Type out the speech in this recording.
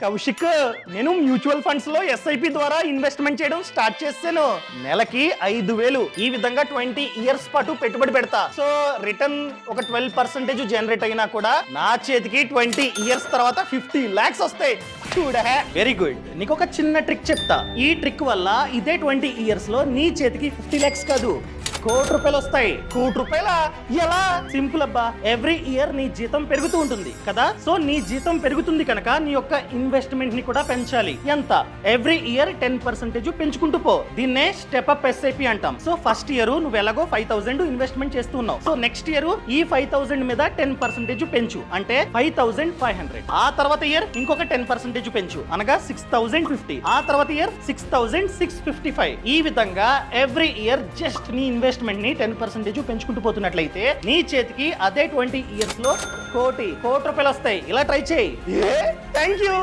కౌశిక్, నేను mutual funds లో SIP ద్వారా ఇన్వెస్ట్మెంట్ చేయడం స్టార్ట్ చేశాను. నెలకి 5,000 ఈ విధంగా 20 ఇయర్స్ పాటు పెట్టుబడి పెడతా. సో రిటర్న్ ఒక 12% జనరేట్ అయినా కూడా నా చేతికి 20 ఇయర్స్ తర్వాత 50 lakhs వస్తాయి. చూడహే, వెరీ గుడ్. నీకు ఒక చిన్న ట్రిక్ చెప్తా. ఈ ట్రిక్ వల్ల ఇదే 20 ఇయర్స్ లో నీ చేతికి 50 lakhs కాదు, ₹1,00,00,000 వస్తాయి. ₹1,00,00,000 ఎలా? సింపుల్ అబ్బా. ఎవ్రీ ఇయర్ నీ జీతం పెరుగుతూ ఉంటుంది కదా. సో నీ జీతం పెరుగుతుంది కనుక నీ యొక్క ఇన్వెస్ట్మెంట్ ని కూడా పెంచాలి. ఎంత? ఎవ్రీ ఇయర్ 10% పెంచుకుంటూ పో. దీన్నే స్టెప్ అప్ ఎస్ఐపి అంటాం. సో ఫస్ట్ ఇయర్ నువ్వు ఎలాగో 5,000 ఇన్వెస్ట్మెంట్ చేస్తున్నావు. సో నెక్స్ట్ ఇయర్ ఈ 5,000 మీద 10% పెంచు, అంటే 5,500. ఆ తర్వాత ఇయర్ ఇంకొక 10% పెంచు, అనగా 6,050. ఆ తర్వాత ఇయర్ 6,655. ఈ విధంగా ఎవ్రీ ఇయర్ జస్ట్ నీ ఇన్వెస్ట్మెంట్ ని 10% పెంచుకుంటూ పోతున్నట్లయితే నీ చేతికి అదే 20 ఇయర్స్ లో ₹1,00,00,000 వస్తాయి. ఇలా ట్రై చేయి. Thank you.